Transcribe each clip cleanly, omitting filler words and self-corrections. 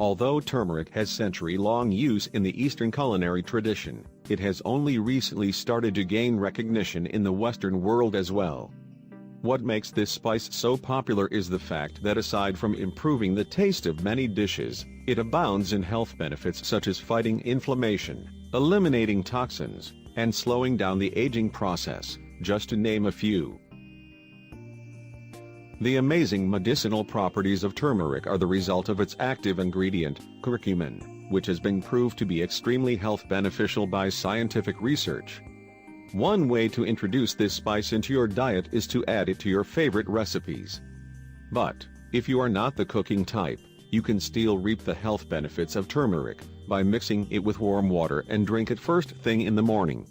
Although turmeric has century-long use in the Eastern culinary tradition, it has only recently started to gain recognition in the Western world as well. What makes this spice so popular is the fact that aside from improving the taste of many dishes, it abounds in health benefits such as fighting inflammation, eliminating toxins, and slowing down the aging process, just to name a few. The amazing medicinal properties of turmeric are the result of its active ingredient, curcumin, which has been proved to be extremely health beneficial by scientific research. One way to introduce this spice into your diet is to add it to your favorite recipes. But, if you are not the cooking type, you can still reap the health benefits of turmeric by mixing it with warm water and drink it first thing in the morning.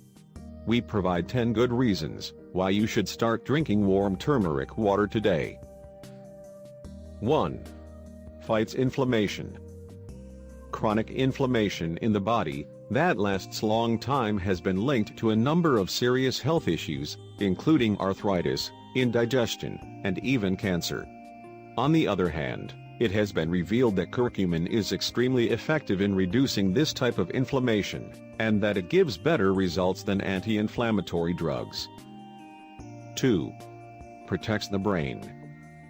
We provide 10 good reasons why you should start drinking warm turmeric water today. 1. Fights inflammation. Chronic inflammation in the body that lasts long time has been linked to a number of serious health issues, including arthritis, indigestion, and even cancer. On the other hand, it has been revealed that curcumin is extremely effective in reducing this type of inflammation, and that it gives better results than anti-inflammatory drugs. 2. Protects the brain.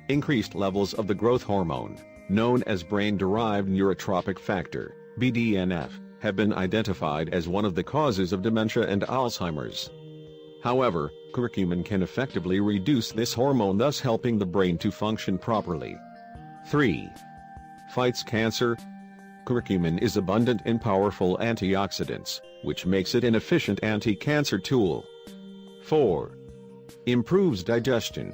Increased levels of the growth hormone, known as brain-derived neurotrophic factor, BDNF, have been identified as one of the causes of dementia and Alzheimer's. However, curcumin can effectively reduce this hormone, thus helping the brain to function properly. 3. Fights cancer. Curcumin is abundant in powerful antioxidants, which makes it an efficient anti-cancer tool. 4. Improves digestion.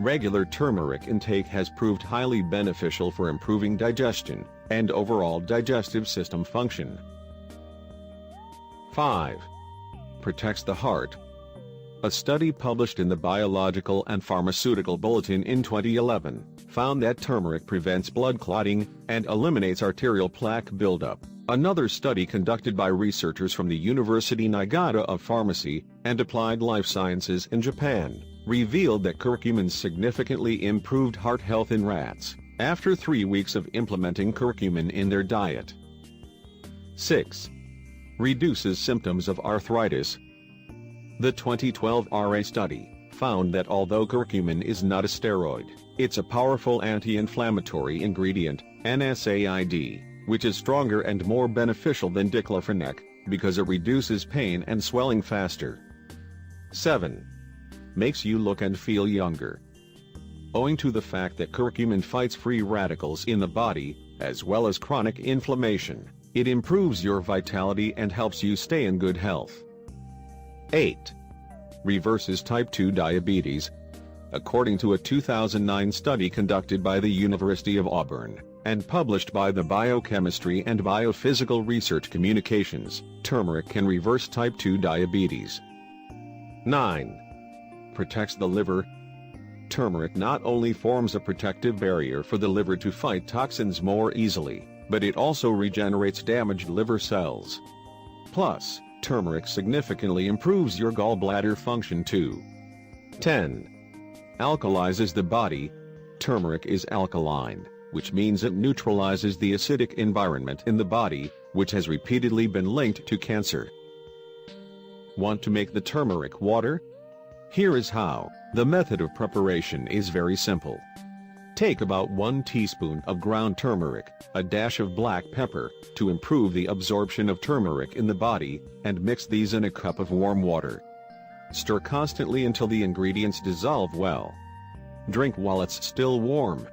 Regular turmeric intake has proved highly beneficial for improving digestion and overall digestive system function. 5. Protects the heart. A study published in the Biological and Pharmaceutical Bulletin in 2011 found that turmeric prevents blood clotting and eliminates arterial plaque buildup. Another study conducted by researchers from the University Niigata of Pharmacy and Applied Life Sciences in Japan revealed that curcumin significantly improved heart health in rats after 3 weeks of implementing curcumin in their diet. 6. Reduces symptoms of arthritis. The 2012 RA study found that although curcumin is not a steroid, it's a powerful anti-inflammatory ingredient, NSAID, which is stronger and more beneficial than diclofenac, because it reduces pain and swelling faster. 7. Makes you look and feel younger. Owing to the fact that curcumin fights free radicals in the body, as well as chronic inflammation, it improves your vitality and helps you stay in good health. 8. Reverses type 2 diabetes. According to a 2009 study conducted by the University of Auburn and published by the Biochemistry and Biophysical Research Communications, turmeric can reverse type 2 diabetes. 9. Protects the liver. Turmeric not only forms a protective barrier for the liver to fight toxins more easily, but it also regenerates damaged liver cells. Plus, turmeric significantly improves your gallbladder function too. 10. Alkalizes the body. Turmeric is alkaline, which means it neutralizes the acidic environment in the body, which has repeatedly been linked to cancer. Want to make the turmeric water? Here is how. The method of preparation is very simple. Take about 1 teaspoon of ground turmeric, a dash of black pepper, to improve the absorption of turmeric in the body, and mix these in a cup of warm water. Stir constantly until the ingredients dissolve well. Drink while it's still warm.